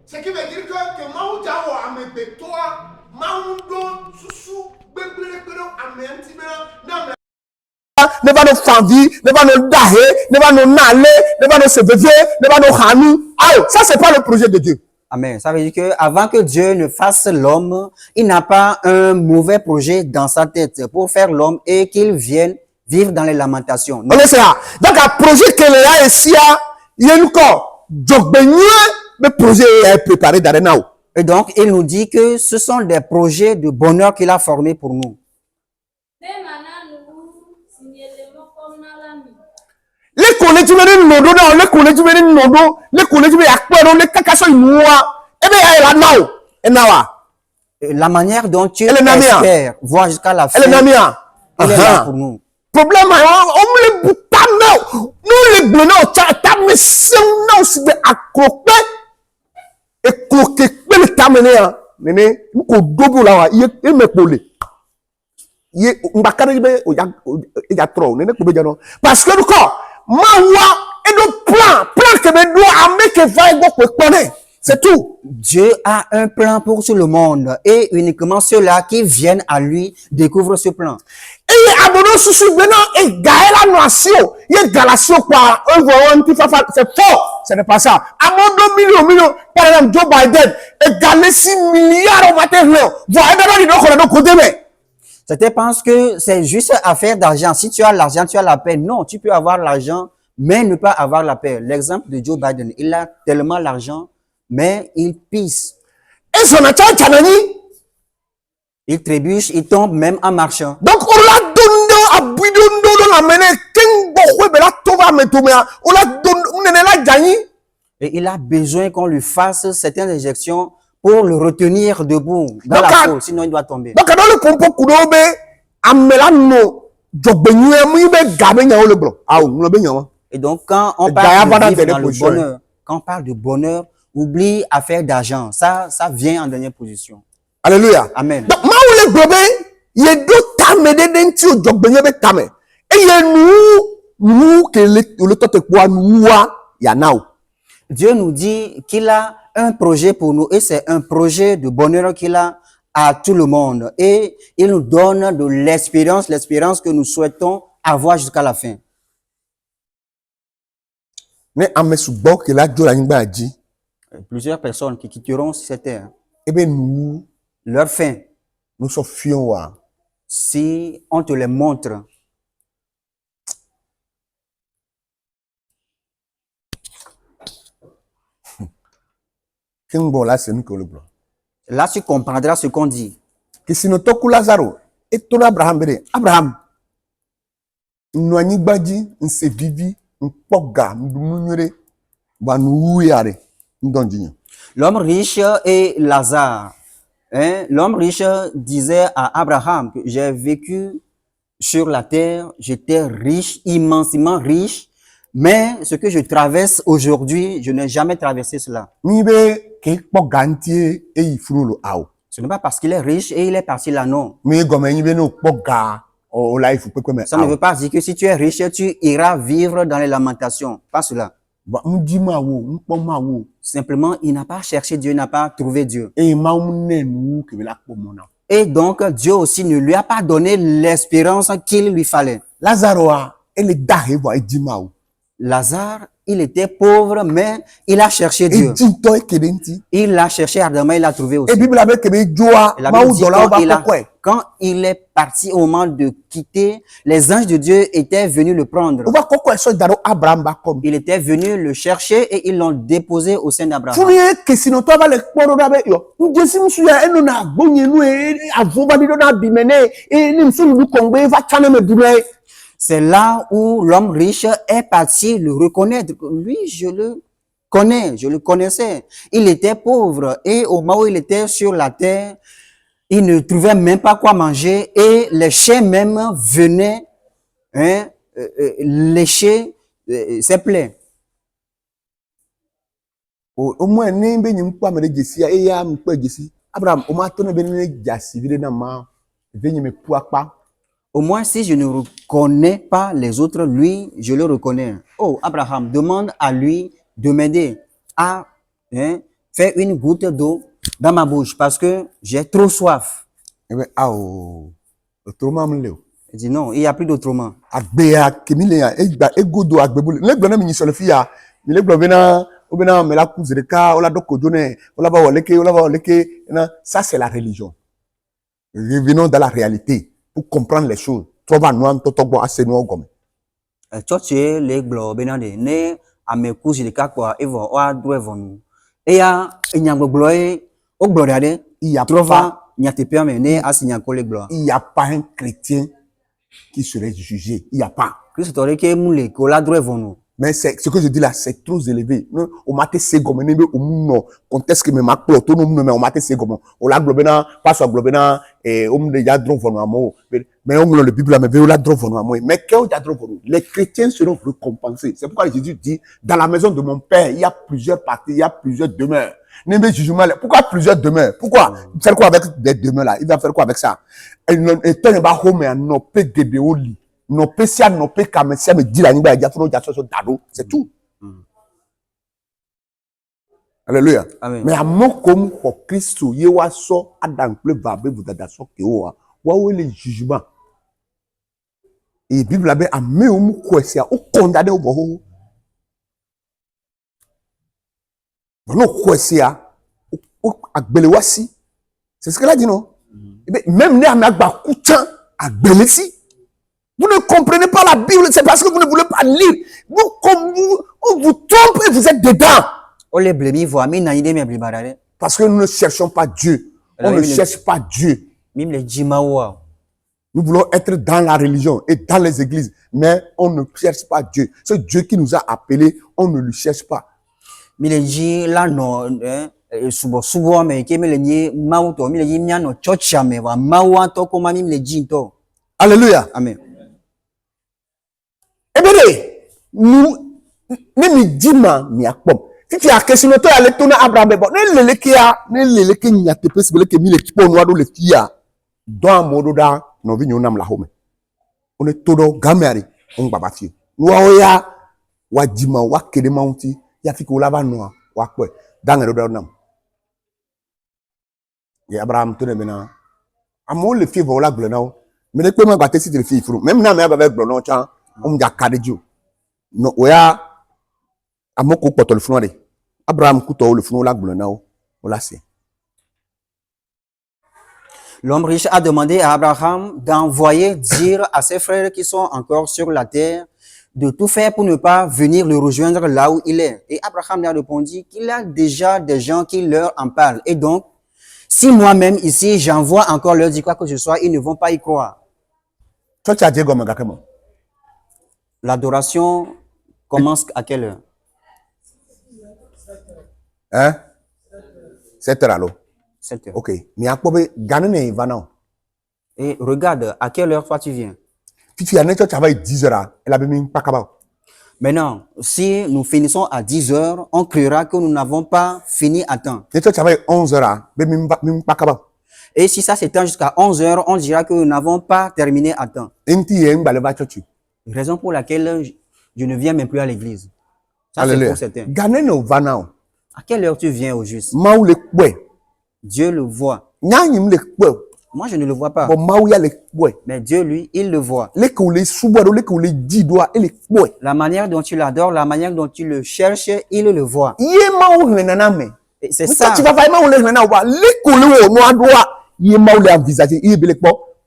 Ce qui veut dire que Maou Diawo Amebetoa, Maoundo, Soussou, Bebelebelo, Amentibe, ne va nous fanvi, ne va nous daher, ne va nous naler, ne va nous se bever, ne va nous hamir. Ah, ça c'est pas le projet de Dieu. Amen. Ça veut dire que avant que Dieu ne fasse l'homme, il n'a pas un mauvais projet dans sa tête pour faire l'homme et qu'il vienne vivre dans les lamentations. On est ça. Donc un projet que l'on a ici, il y a encore le projet est préparé d'Arenao. Et donc il nous dit que ce sont des projets de bonheur qu'il a formés pour nous. Les collèges nodo na les collèges nodo les collèges akpero les kakaso imua ebe ya la nao enawa la manière dont tu espères voir jusqu'à la fin elle est là pour nous. Problème on me butame nous les blonds tame sen na si be akrope e kroke pe le tamene ya nene ko dobo la wa ye me pole ye mbakare be o ya tro nene ko be jano parce que quoi Mawa et le plan que me doit amener que va y connaître. C'est tout. Dieu a un plan pour tout le monde et uniquement ceux-là qui viennent à lui découvrent ce plan. Et abonné sous ce maintenant et gaël la nation, il y a galation quoi, c'est fort, ce n'est pas ça. Abonné millions, par exemple Joe Biden, et galé 6 milliards au matériel. Voilà, d'abord il côté mais. Certains pensent que c'est juste affaire d'argent. Si tu as l'argent, tu as la paix. Non, tu peux avoir l'argent, mais ne pas avoir la paix. L'exemple de Joe Biden, il a tellement l'argent, mais il pisse. Et son attention, il trébuche, il tombe même en marchant. Donc, on l'a donné à Bouidondo, la mené, et il a besoin qu'on lui fasse certaines injections pour le retenir debout dans la peau, sinon il doit tomber. Donc, dans le compo Kudobe, Amelano, et donc, quand on parle de vivre dans le bonheur, quand on parle de bonheur, oublie affaire d'argent. Ça vient en dernière position. Alléluia. Amen. Donc, Maoule Gobe, il y a d'autres tames d'identité au job de tame. Et il y a nous, que le temps de quoi nous, il y a now. Dieu nous dit qu'il a un projet pour nous et c'est un projet de bonheur qu'il a à tout le monde. Et il nous donne de l'espérance que nous souhaitons avoir jusqu'à la fin. Mais plusieurs personnes qui quitteront cette terre. Eh bien, nous, leur fin, nous sommes fions. Si on te les montre, là, tu comprendras ce qu'on dit. Que si nous toku Lazaro, et ton Abraham, nous avons dit, nous se vivi, nous poga, nous yare, l'homme riche et Lazare. Hein? L'homme riche disait à Abraham que j'ai vécu sur la terre, j'étais riche, immensément riche, mais ce que je traverse aujourd'hui, je n'ai jamais traversé cela. Ce n'est pas parce qu'il est riche et il est parti là, non. Ça ne veut pas dire que si tu es riche, tu iras vivre dans les lamentations. Pas cela. Simplement, il n'a pas cherché Dieu, il n'a pas trouvé Dieu. Et donc, Dieu aussi ne lui a pas donné l'espérance qu'il lui fallait. Lazare, il était pauvre, mais il a cherché Dieu. Il l'a cherché ardemment, il l'a trouvé aussi. Quand il est parti au moment de quitter, les anges de Dieu étaient venus le prendre. Il était venu le chercher et ils l'ont déposé au sein d'Abraham. C'est là où l'homme riche est parti le reconnaître. Lui, je le connais, je le connaissais. Il était pauvre et au moment où il était sur la terre, il ne trouvait même pas quoi manger et les chiens même venaient lécher ses plaies. Au moins, Abraham, au moins, si je ne reconnais pas les autres, lui, je le reconnais. Oh, Abraham, demande à lui de m'aider à faire une goutte d'eau dans ma bouche parce que j'ai trop soif. Eh bien, ah, oh, autrement, Il dit non, il n'y a plus d'autrement. agbea kemile ya egodo agbebule le gbona mi nyisole fi ya mi le gbona obena me la kuzere ka ola doko jone ola ba oleke na ça c'est la religion. Revenons dans la réalité pour comprendre les choses. Trouva no totogbo asenu gome. Church le glo benade ne ameku jilika kwa evo wa drevonu. Eya enyangboglo e o gloriade Il y a trova nyate perme ne asinyako le glo. Il y a pas un chrétien qui serait jugé. Il y a pas. Christ toreke mule ko la drevonu. Mais c'est ce que je dis là, c'est trop élevé. Non, on m'a c'est comme nebe au muno contexte que me ma plo to no muno mais on m'a c'est comme on la globena pas sur globena et on me ya drone von amo mais on le bible mais on la drone von amo mais quand ya drone von les chrétiens seront récompensés. C'est pourquoi Jésus dit dans la maison de mon père, il y a plusieurs parties, il y a plusieurs demeures. Nebe jugement pourquoi plusieurs demeures? Pourquoi faire quoi avec des demeures là? Il va faire quoi avec ça? Et toi ne va home et no pe de oli. No pesia no pe kamesia me dit la niba ya fono ja so dado, c'est tout. Alléluia. Amen. Mais à mon comme pour Christ ye wa so adam ple va be vous dada so ke wa le jugement. Et Bible là be ame o mu kwesia o condamné o bo. No kwesia o agbele wasi. C'est ce qu'elle a dit non? Même ne ame agba kutan agbele si. Vous ne comprenez pas la Bible, c'est parce que vous ne voulez pas lire. Vous trompez, vous êtes dedans. Parce que nous ne cherchons pas Dieu. On ne cherche pas Dieu. Nous voulons être dans la religion et dans les églises, mais on ne cherche pas Dieu. C'est Dieu qui nous a appelés, on ne le cherche pas. Alléluia. Amen. Eh bien, nous, ne dima mi akpom. Si tu as question to aller tourner Abraham bon, ne lele ke nya te pesi bele ke mi le tipo no ado le fia. Don modo da no vi nyonam la home. On est todo gamari on baba fi. No ya wa dima wa kede maunti ya fi ko laba no wa kwe dan do nam. Ya Abraham to ne bena. Amo le fi vola glo na. Mais les premiers bâtés si tu le fais même na me avec blono chan on ya kadeju no oya amoko poto le funu de Abraham kuto le funu la blono o la c'est. L'homme riche a demandé à Abraham d'envoyer dire à ses frères qui sont encore sur la terre de tout faire pour ne pas venir le rejoindre là où il est. Et Abraham lui a répondu qu'il a déjà des gens qui leur en parlent. Et donc, si moi-même ici, j'envoie encore leur dire quoi que ce soit, ils ne vont pas y croire. L'adoration commence à quelle heure? Hein? 7 heures alors. 7 heures. Ok. Mais à quoi gagner va non? Et regarde, à quelle heure toi tu viens? Si tu as un travail 10 heures, elle a même pas capable. Maintenant, si nous finissons à 10 heures, on criera que nous n'avons pas fini à temps. Si tu travailles 11 heures, même pas capable. Et si ça s'étend jusqu'à 11 heures, on dira que nous n'avons pas terminé à temps. Raison pour laquelle je ne viens même plus à l'église. Ça, c'est pour certains. À quelle heure tu viens au juste? Dieu le voit. Moi, je ne le vois pas. Mais Dieu, lui, il le voit. La manière dont tu l'adores, la manière dont tu le cherches, il le voit. Et c'est ça.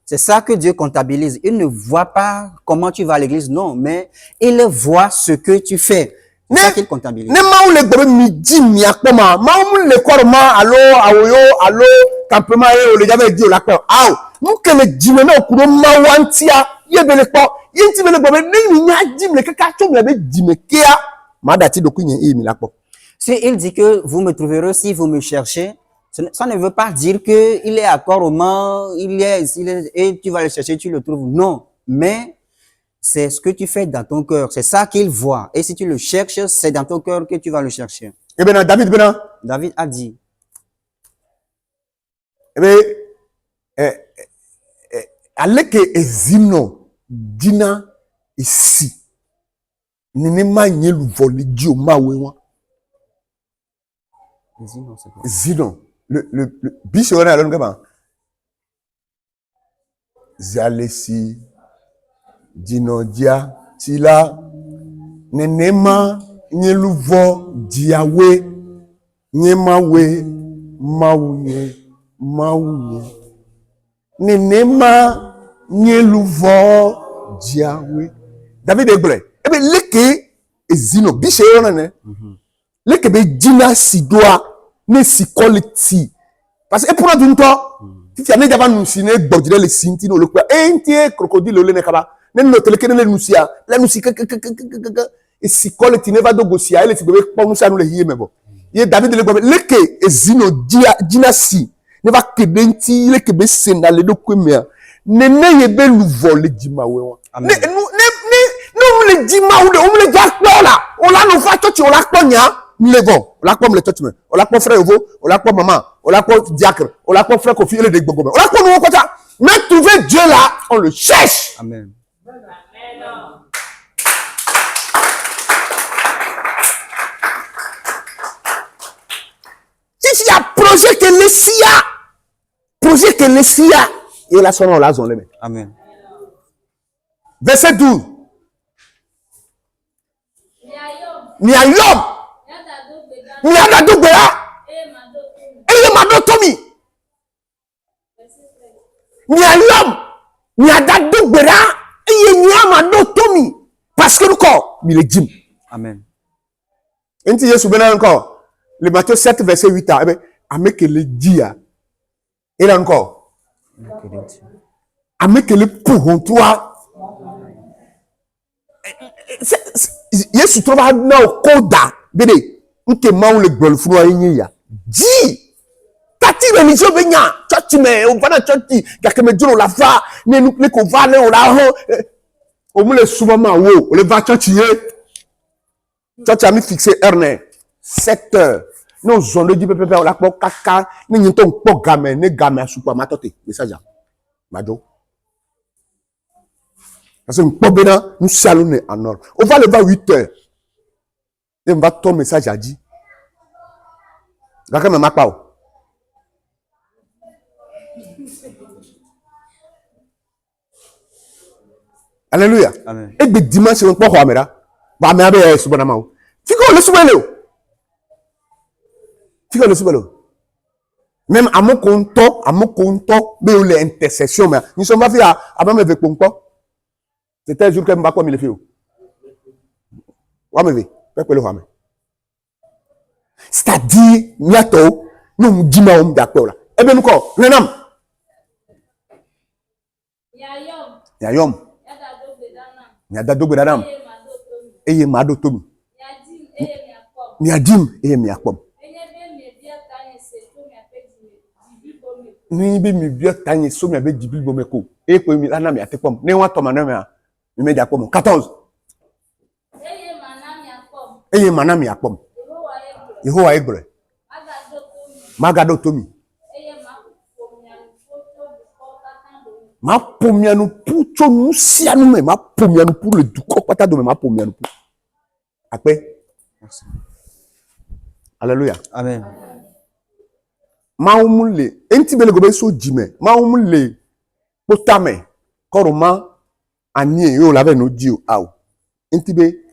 C'est ça que Dieu comptabilise. Il ne voit pas comment tu vas à l'église, non, mais il voit ce que tu fais. C'est ça qu'il comptabilise. Si il dit que vous me trouverez si vous me cherchez, ça ne veut pas dire que il est à Coroma, il est, et tu vas le chercher, tu le trouves. Non, mais c'est ce que tu fais dans ton cœur. C'est ça qu'il voit. Et si tu le cherches, c'est dans ton cœur que tu vas le chercher. David a dit. Aleke ezino dina ici. Nene ma nyelu voli dio ma wewa. Zinon, c'est quoi? Zinon. Le biche on a l'homme comment? Zalesi, Dinodia, Tila, Nenema, Nyeluvo, Diawe, Nyemawe, Maouye, Maouye. Nenema, Nyeluvo, Diawe. David Egle. Eh bien, leke, Zino, biche on a ne. Leke be Dina Sidoa, ne si quality. Parce que pour nous d'une temps, si tu as déjà nous signé, bordel les sinti no le quoi, entier crocodile le nekaba, ne no teleke ne nusia, la nusi et si quality ne va do gosia, elle si bebe pour nous ça nous le hier mais bon. Ye David le gobe, leke ezino Dina si, ne va que denti, leke be senda le do kwemia, ne ye be louvo le dima we. Ne le dima ou on le jack là, on la nous fa toti on la konya. Nous levons, on l'a comme le churchmen, on l'a comme frère Evo, on l'a comme maman, on l'a comme diacre, on l'a comme frère Kofi et le Degbogo. On l'a comme nous comme ça. Mais trouver Dieu là, on le cherche. Amen. Si il y a projet que les SIA, et là, son nom là, on les met. Amen. Verset 12. Niayom. Niadadobea. Eye madotomi. Niayom. Niadadobea. Eye niamadotomi. Parce que le corps, il est dim. Amen. Et tu es souvenu encore. Le Matthieu 7, verset 8. Eh bien, avec le dia. Et là encore. Avec le pour toi. Yesu trouve dans Koda. Bébé. Nke maou le golfou aïe ya. Di. Tati religion benya. Tati me. On va dans tati. Kake me djolo la va. Ne nous ne qu'on va ne on la ho. Au moins le souvent ma wo. On le va tati ye. Tati a mis fixé erne. 7 heures. Non zone di pepe on la po kaka. Ne nyinton po game. Ne game a soupa matote. Message ya. Mado. Parce que nous bena nous salons en or. On va le voir 8 heures. Et on va ton message à dire. D'accord, mais ma pas. Alléluia. Amen. Et bien dimanche on peut voir mera. Ba me abe subhanama. Fiko le subelo. Fiko le subelo. Même à mon compte, mais les intercessions mais nous sommes pas fait avant me avec pompo. C'était un jour que m'a quoi me le fait. Wa me ve. C'est-à-dire, nous nous disons d'accord là. Eh bien, nous quoi? Renam. Yayom. Yadado bedanam. Eye mado tomi. Miadim eye miakpom. Ni bi mi bia tanye so mi ave dibil bomeko. E ko mi lana mi atepom. Ne wa toma na mi me diakpom. 14. Eye mana mi akpom. Yehowa Egle. Magado Tomi. Ma pomianu pucho nous sianu me ma pomianu pour le duko pata de ma pomianu pour. Après. Merci. Alléluia. Amen. Ma umule enti bele gobe so jime. Ma umule potame koroma ani yo lave no dio aw. Enti be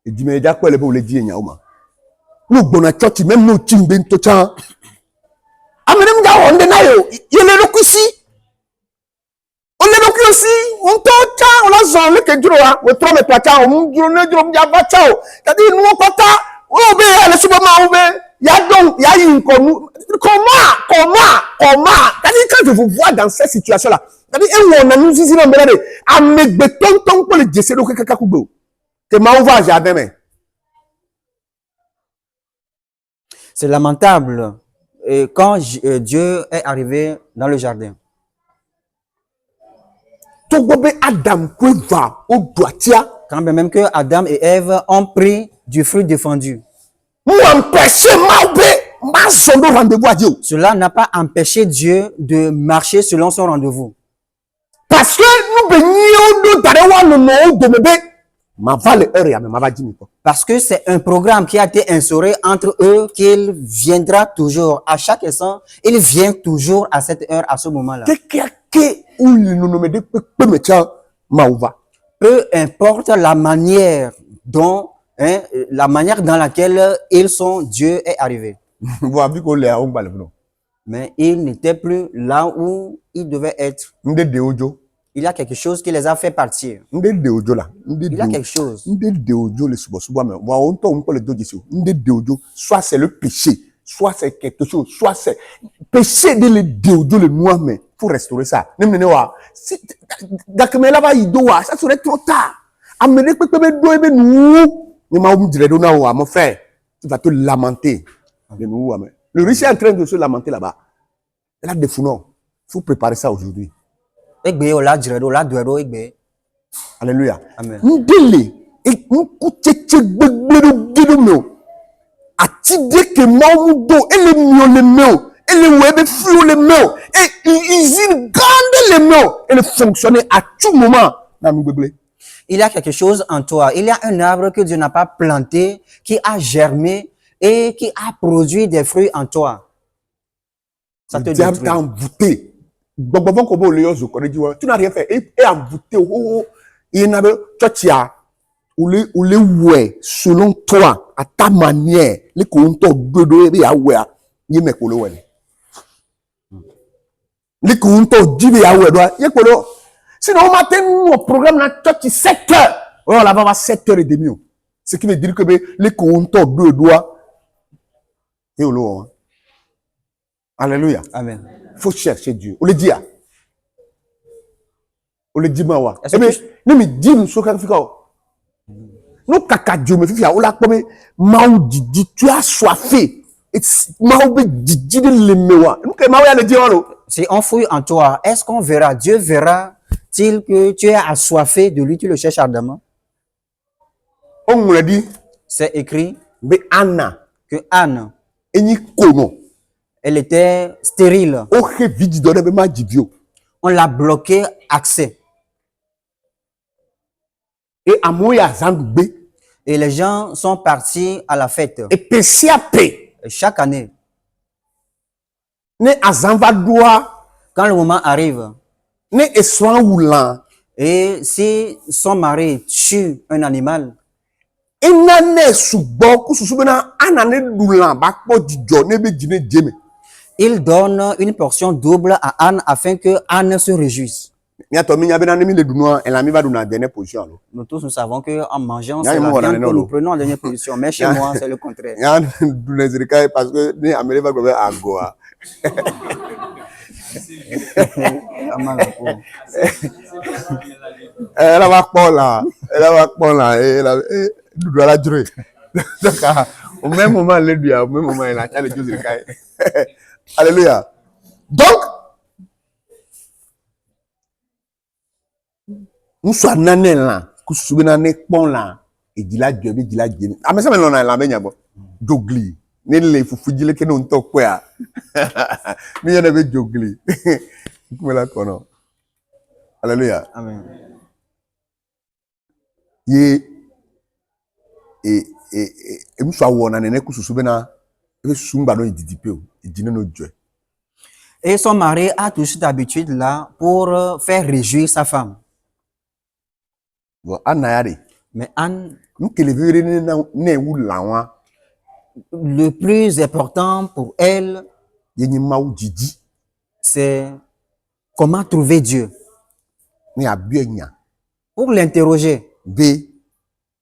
jime ja ko le bo le di enya o ma. Nous bonne church même nous timbe ntocha. Amenem ga onde na yo. Yele lokusi. On le lokusi, on tocha, on la zon le ke duro a, we tro me placha, on duro ne duro mja va chao. Tadi nous kota, o be le subama o be. Ya donc, ya yin comme comment. Tadi quand je vous vois dans cette situation là. Tadi en on a nous ici dans belade. Avec béton ton pour le djese do kaka kubo. Que ma va jardin mais. C'est lamentable. Et quand Dieu est arrivé dans le jardin, quand même que Adam et Ève ont pris du fruit défendu, cela n'a pas empêché Dieu de marcher selon son rendez-vous. Parce que nous Parce que c'est un programme qui a été instauré entre eux qu'il viendra toujours. À chaque instant, il vient toujours à cette heure, à ce moment-là. Peu importe la manière dont, la manière dans laquelle ils sont, Dieu est arrivé. Mais ils n'étaient plus là où ils devaient être. Il y a quelque chose qui les a fait partir. Il y a quelque chose. Soit c'est le péché, soit c'est quelque chose, soit c'est péché de le déodo le noir, mais faut restaurer ça. Ça serait trop tard. Amener mon frère, tu vas te lamenter. Le riche est en train de se lamenter là-bas. Il a des foulons. Il faut préparer ça aujourd'hui. Alléluia. Amen. Ndele et nkutete gbegbedo meu. Atide ke maudo ele mio le meu. Ele webe flou le meu. Et usine grande le meu. Elle fonctionnait à tout moment dans mon bébé. Il y a quelque chose en toi. Il y a un arbre que Dieu n'a pas planté, qui a germé et qui a produit des fruits en toi. Ça te diable t'a embouté. Tu n'as rien fait. Et embouté. Il y en a selon toi, à ta manière, les compteurs de les compteurs sinon, au matin, nous, au programme, là, 7 heures. Oh, là-bas, va 7h30. Ce qui veut dire que les compteurs de doigts. Et au Alléluia. Amen. Il faut chercher Dieu. On le dit. On le dit, mawa. Eh bien, nous me dit, nous sommes nous, kaka Dieu, me fait, on l'a comme, maudit, tu as soifé. Maudit, le mewa. Nous, que mawa, le dit, si on fouille en toi, est-ce qu'on verra? Dieu verra-t-il que tu es assoiffé de lui, tu le cherches ardemment? On me l'a dit. C'est écrit que Anna, elle était stérile. On l'a bloqué accès. Et les gens sont partis à la fête. Et chaque année, quand le moment arrive, et si son mari tue un animal, il donne une portion double à Anne afin que Anne se réjouisse. Nous tous nous savons qu'en mangeant, c'est la viande que nous prenons en dernière position. Mais chez moi, c'est le contraire. Elle va pas là. Au même moment, elle a le Dieu. Alléluia. Donc, nous sommes nanés là, nous sommes nanés bon là, et dit la Dieu, dit la Dieu. Ah mais ça me l'on a la même yabo. Jogli. Né le fufujile que non to quoi. Mais y en avait jogli. Comment la connaît? Alléluia. Amen. Et nous sommes nanés que nous na sumba no ididipe o, idine no Dieu. Et son mari a toujours cette habitude là pour faire réjouir sa femme. Mais Anne, le plus important pour elle, c'est comment trouver Dieu. Pour l'interroger,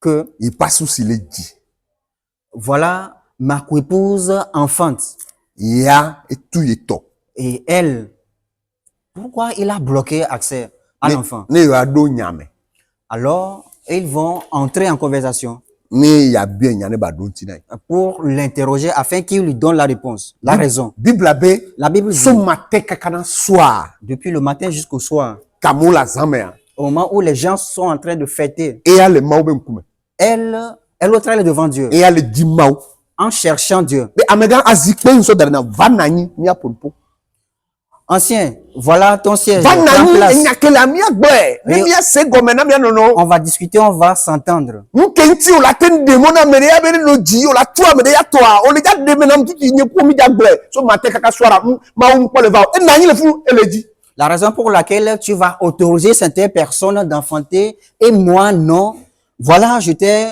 que voilà ma coépouse enfante. Et elle, pourquoi il a bloqué accès à l'enfant? Alors, ils vont entrer en conversation pour l'interroger afin qu'il lui donne la réponse, la raison. La Bible dit, depuis le matin jusqu'au soir, au moment où les gens sont en train de fêter, elle est devant Dieu en cherchant Dieu. Ancien, voilà ton siège. Va Prends nani place. enyakela mia gbe. Ni mia se gome na mia nono. On va discuter, on va s'entendre. Nkenti o la ten demo na mere ya bere no ji o la tua mere ya toa. O le ja deme na mtuti nye ko mi ja gbe. So mate kaka swara ma un ko le va. E nani le fu eleji. La raison pour laquelle tu vas autoriser certaines personnes d'enfanter et moi non. Voilà, je t'ai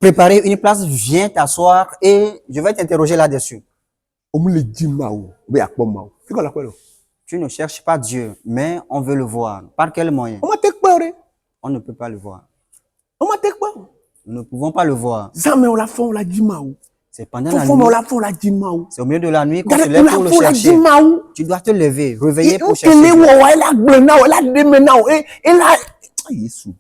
préparé une place, viens t'asseoir et je vais t'interroger là-dessus. O mu le ji ma o. Be akpo ma o. Fi ko la ko lo. Tu ne cherches pas Dieu, mais on veut le voir. Par quel moyen? O ma te pe ore. On ne peut pas le voir. O ma te pe. Nous ne pouvons pas le voir. Zame o la fon la ji ma o. C'est pendant la Fo nuit. o la fon la ji ma o. C'est au milieu de la nuit qu'on se Gade lève o pour la le fon la ji chercher. ma o. Tu dois te lever, réveiller pour O chercher kele Dieu. wo wa la gbe na o la deme na o. E la Yesu.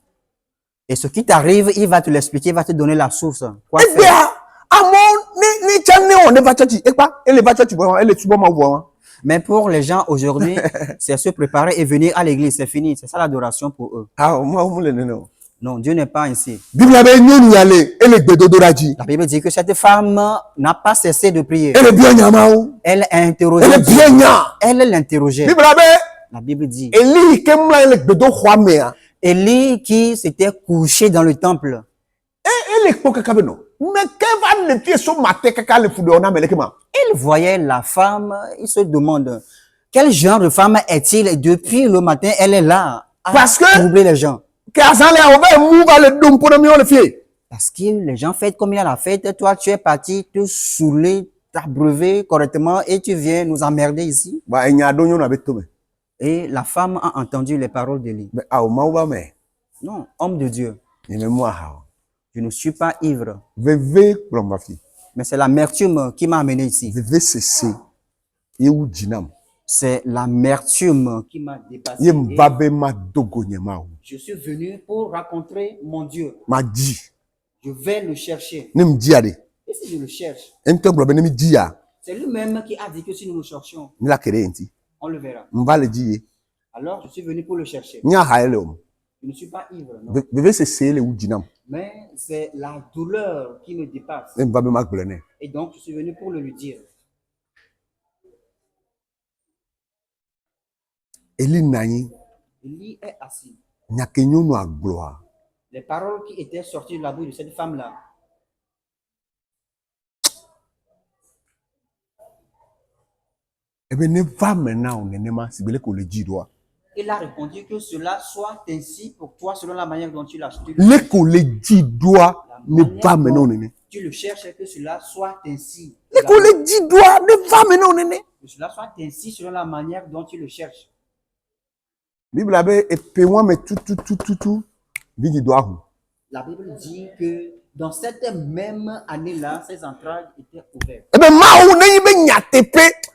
Et ce qui t'arrive, il va te l'expliquer, il va te donner la source. Quoi Egbe faire? a amo ni chane on ne va church. E pa ele va church bo ele tubo ma wo. Mais pour les gens aujourd'hui, c'est se préparer et venir à l'église. C'est fini. C'est ça l'adoration pour eux. Ah mo mo le no. Non, Dieu n'est pas ainsi. Bible be nyonu yale ele gbe dodoraji. La Bible dit que cette femme n'a pas cessé de prier. Ele bien nyama o. Elle a interrogé Ele Dieu. bien nya. Elle l'interrogeait. Bible be La Bible dit, Eli kemla ele gbe do khwa me a. Élie qui s'était couché dans le temple, Ele kpo kaka be no. Mais que va le pied so mate kaka le fudo na mele kema. il voyait la femme, il se demande, quel genre de femme est-il? Et depuis le matin, elle est là à Parce que- troubler les gens. Que azale o be mu va le dum pour mi o le fie. Parce que les gens fêtent comme il y a la fête, toi tu es parti te saouler, t'abreuver correctement et tu viens nous emmerder ici. Ba enya do nyonu abe to me. Et la femme a entendu les paroles d'Élie. Mais a o ma o ba me. Non, homme de Dieu, Ni me mo ha. je ne suis pas ivre, Veve pro ma fie. mais c'est l'amertume qui m'a amené ici. Veve sese. Ye u jinam. C'est l'amertume qui m'a dépassé. Ye Et mbabe ma dogo nyema o. je suis venu pour rencontrer mon Dieu. Ma ji. Je vais le chercher. Ne me ji ade. Et si je le cherche, Ento bro be ne mi ji ya. c'est lui-même qui a dit que si nous le cherchions, Ni la kere enti. on le verra. Mba le ji ye. Alors, je suis venu pour le chercher. Nya ha ele o. Je ne suis pas ivre, non. Veve sese le u jinam. Mais c'est la douleur qui me dépasse. Ne mbabe ma gblene. Et donc, je suis venu pour le lui dire. Eli nani. Élie est assis. Nyake nyonu agloa. Les paroles qui étaient sorties de la bouche de cette femme-là, Ebe ne va maintenant on enema sibele ko le ji doa. il a répondu que cela soit ainsi pour toi selon la manière dont tu l'as acheté. Le ko le ji doa ne va maintenant on ene. Tu le cherches et que cela soit ainsi. Le ko le ji doa ne va maintenant on ene. Que cela soit ainsi selon la manière dont tu le cherches. Bible abe epewa me tout. Bigi doa hu. La Bible dit que dans cette même année-là, ses entrailles étaient ouvertes. Ebe ma hu ne yibe nyatepe.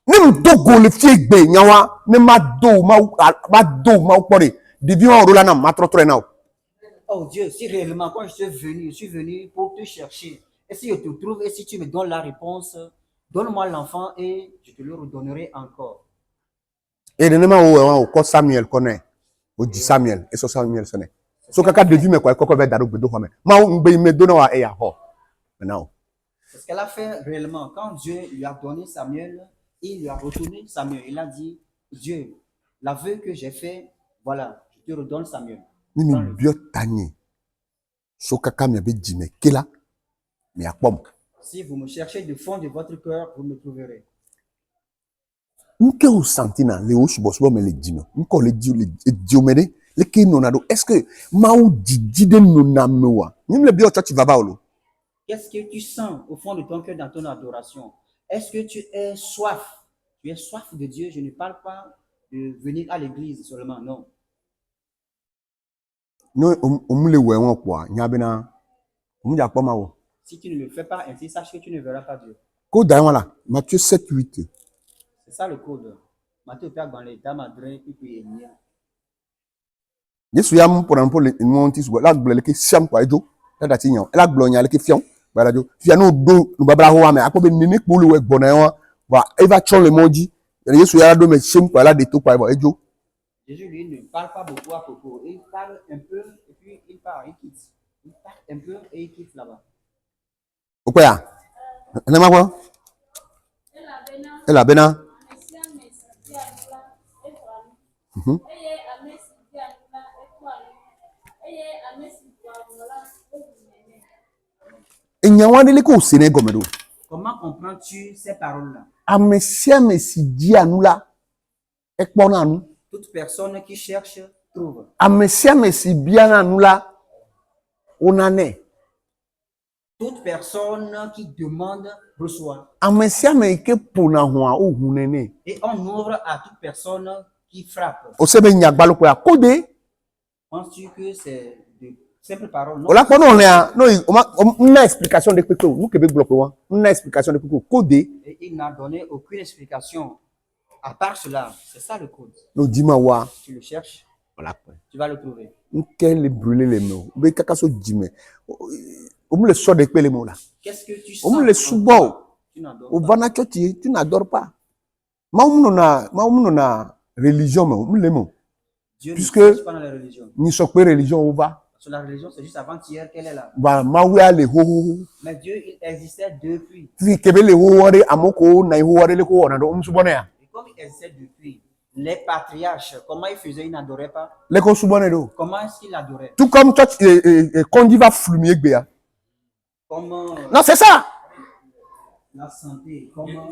Ne mdogo le fie gbe nyawa ne ma do ma pore. Divi on rola na ma trotre na. Oh Dieu, si réellement quand je suis venu pour te chercher, et si je te trouve, et si tu me donnes la réponse, donne-moi l'enfant et je te le redonnerai encore. E ne ma o ko Samuel connaît. O di Samuel e so Samuel sone. So kaka devi me kwa kokko be daru gbedo ho me. Ma o ngbe me do na wa e ya ho. Maintenant. C'est ce qu'elle a fait réellement. Quand Dieu lui a donné Samuel, il lui a retourné Samuel. Il a dit, Dieu, l'aveu que j'ai fait, voilà, je te redonne Samuel. Ni mi bio tanye. So kaka me be di me kela. Me akpom. Si vous me cherchez du fond de votre cœur, vous me trouverez. Nke o santina le o subo me le dino. Nko le di o mede. Le ke no na do. Est-ce que ma o di de no na mewa. Ni le bio church va ba olo. Qu'est-ce que tu sens au fond de ton cœur dans ton adoration? Est-ce que tu es soif? Tu es soif de Dieu? Je ne parle pas de venir à l'église seulement, non. No omule we won kwa nya be na. Omu ja poma wo. Si tu ne le fais pas ainsi, sache que tu ne verras pas Dieu. Ko da wala. Matthieu 7:8. C'est ça le code. Matthieu Père dans l'état madré, puis puis il Yesu ya mpora mpo le nwonti sugo la gbele ke siam kwa ejo dada ti yan la gblo nya le ke fion bala jo fia no do no babra ho ame akobe nini polu we gbona won va eva chon le moji Yesu ya do me sim kwa la de to kwa ejo. Jésus, lui, ne parle pas beaucoup à propos. Il parle un peu et puis il part, il quitte. Il parle un peu et il quitte là-bas. Okwe ya ene ma kwa ela bena Et Nyawandele ko sene gomedo. Comment comprends-tu ces paroles-là? Amesiame si dia nous là. Ekpona nous. Toute personne qui cherche trouve. Amesiame si bien nous là. On en est. Toute personne qui demande reçoit. Amesiame ke pona hoa o hunene. Et on ouvre à toute personne qui frappe. O sebe nyagbalo ko ya kode. Penses-tu que c'est de simples paroles? Non. Ola kono on a explication de peko. Nous Québec bloqué wa. On a explication de peko code. Et il n'a donné aucune explication à part cela. C'est ça le code. No dima wa. Tu le cherches, Voilà. tu vas le trouver. Quel brûler les mots. Be kakaso dime. On me le sort de les mots là. Qu'est-ce que tu sens? On me le subo. Tu n'adores Au pas. vana chochi, tu n'adores pas. Ma na religion mais on le mot. Dieu ne Puisque- cherche pas dans la religion. Ni sokwe religion ou va. Parce que la religion, c'est juste avant-hier qu'elle est là. Ba mawia le ho. Mais Dieu, il existait depuis. Fi kebe le ho wore amoko na ho wore le ko wona do umsubone ya. Et comme il existait depuis, les patriarches, comment ils faisaient? Ils n'adoraient pas. Le ko subone do. Comment est-ce qu'ils adoraient? Tout comme toi quand il va flumier gbe ya. Comment Non, c'est ça. la santé, comment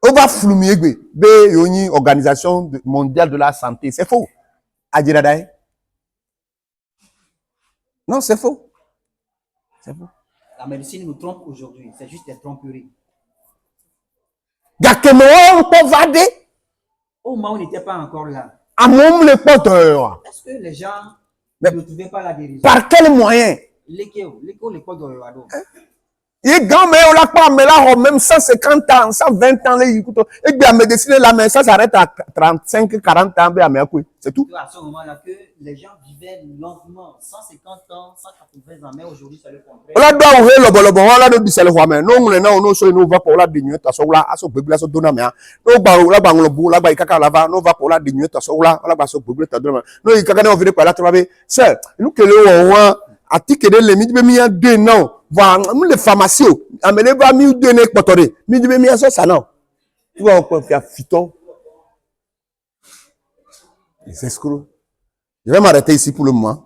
On va flumier gbe. Be yoni organisation mondiale de la santé, c'est faux. Adjiradae. Non, c'est faux. C'est faux. la médecine nous trompe aujourd'hui. C'est juste des tromperies. Gakemo on peut vader. Au moment où on n'était pas encore là, Amom le porteur. est-ce que les gens Mais- ne trouvaient pas la guérison? Par quel moyen? L'écho de Wado. Il est grand, mais on l'a pas, mais là, même 150 ans, 120 ans, là, il écoute, et bien, la médecine, là, mais ça s'arrête à 35, 40 ans, bien, mais c'est tout. À ce moment-là, que les gens vivaient longuement, 150 ans, 180 ans, mais aujourd'hui, c'est le contraire. On l'a doit ouvrir le bolobo, on l'a dit, c'est le roi, mais non, on a, so, nous va pour la diminuer, ta soula, à son bébé, à son donna, mais, non, bah, là, bah, on le bout, là, bah, il caca, là, va, non, va pour la diminuer, ta soula, là, bah, son bébé, ta donna, non, il caca, on vient par là, travailler, c'est, nous, que le roi, à ticket de l'émile, mais, il y a 2 non. Voilà, les pharmacies, amenez pas 1002 nek potore. 1002 ça non. Tu vas encore faire fiton. Les escrocs. Je vais m'arrêter ici pour le moment.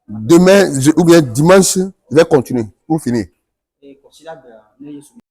Demain, ou bien dimanche, je vais continuer pour finir. Et considère